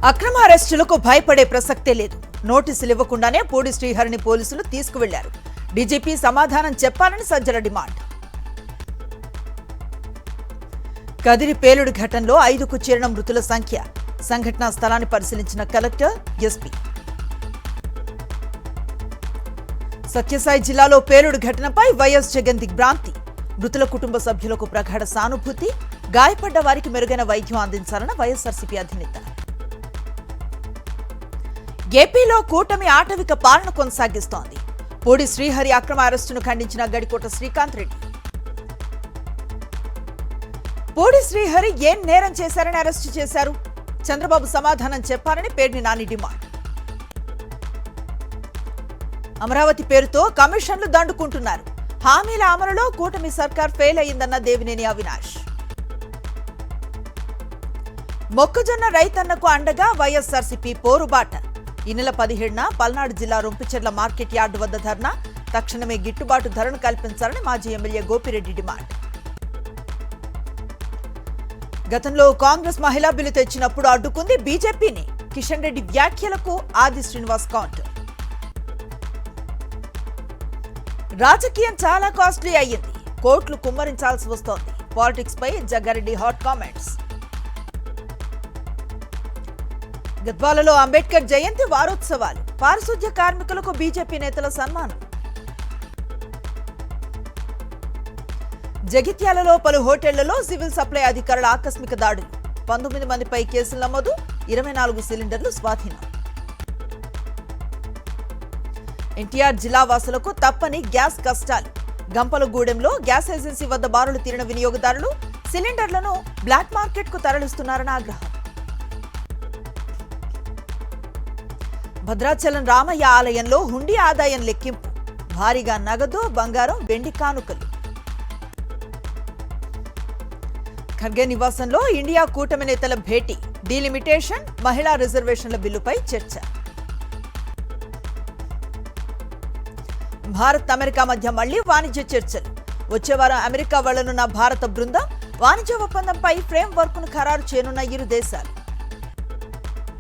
అక్రమ అరెస్టులకు భయపడే ప్రసక్తే లేదు. నోటీసులు ఇవ్వకుండానే పూడి శ్రీహరిని పోలీసులు తీసుకువెళ్లారు. డీజీపీ సమాధానం చెప్పాలని సజ్జల డిమాండ్. కదిరి పేలుడు ఘటనలో 5కు చేరిన మృతుల సంఖ్య. సంఘటనా స్థలాన్ని పరిశీలించిన కలెక్టర్, ఎస్పీ. సత్యసాయి జిల్లాలో పేలుడు ఘటనపై వైఎస్ జగన్ దిగ్భ్రాంతి. మృతుల కుటుంబ సభ్యులకు ప్రగాఢ సానుభూతి. గాయపడ్డ వారికి మెరుగైన వైద్యం అందించాలన్న వైఎస్ఆర్సీపీ అధినేత. ఏపీలో కూటమి ఆటవిక పాలన కొనసాగిస్తోంది. పూడి శ్రీహరి అక్రమ అరెస్టును ఖండించిన గడికోట శ్రీకాంత్ రెడ్డి. పూడి శ్రీహరి ఏం నేరం చేశారని అరెస్టు చేశారు? చంద్రబాబు సమాధానం చెప్పాలని పేర్ని నాని డిమాండ్. అమరావతి పేరుతో కమిషన్లు దండుకుంటున్నారు. హామీల అమలులో కూటమి సర్కార్ ఫెయిల్ అయిందన్న దేవినేని అవినాష్. మొక్కజొన్న రైతన్నకు అండగా వైఎస్ఆర్సీపీ పోరుబాట. ఈ నెల 17న పల్నాడు జిల్లా రొంపిచెర్ల మార్కెట్ యార్డు వద్ద ధర్నా. తక్షణమే గిట్టుబాటు ధరను కల్పించాలని మాజీ ఎమ్మెల్యే గోపిరెడ్డి డిమాండ్. గతంలో కాంగ్రెస్ మహిళా బిల్లు తెచ్చినప్పుడు అడ్డుకుంది బీజేపీని. కిషన్ రెడ్డి వ్యాఖ్యలకు ఆది శ్రీనివాస్ కౌంటర్. రాజకీయం చాలా కాస్ట్లీ అయ్యింది. కోట్లు కుమ్మరించాల్సి వస్తోంది. పాలిటిక్స్ పై జగ్గారెడ్డి హాట్ కామెంట్స్. గద్వాలలో అంబేద్కర్ జయంతి వారోత్సవాలు. పారిశుధ్య కార్మికులకు బీజేపీ నేతల సన్మానం. జగిత్యాలలో పలు హోటళ్లలో సివిల్ సప్లై అధికారుల ఆకస్మిక దాడులు. 19 మందిపై కేసులు నమోదు. 24 సిలిండర్లు స్వాధీనం. ఎన్టీఆర్ జిల్లా వాసులకు తప్పని గ్యాస్ కష్టాలు. గంపలగూడెంలో గ్యాస్ ఏజెన్సీ వద్ద బారులు తీరిన వినియోగదారులు సిలిండర్లను బ్లాక్ మార్కెట్ కు తరలిస్తున్నారని ఆగ్రహం. భద్రాచలం రామయ్య ఆలయంలో హుండీ ఆదాయం లెక్కింపు. భారీగా నగదు, బంగారం, వెండి కానుకలు. ఖర్గే నివాసంలో ఇండియా కూటమి నేతల భేటీ. డీలిమిటేషన్, మహిళా రిజర్వేషన్ల బిల్లుపై చర్చ. భారత్ అమెరికా మధ్య మళ్లీ వాణిజ్య చర్చలు. వచ్చే వారం అమెరికా వెళ్లనున్న భారత బృందం. వాణిజ్య ఒప్పందంపై ఫ్రేమ్ వర్క్ ను ఖరారు చేయనున్న ఇరు దేశాలు.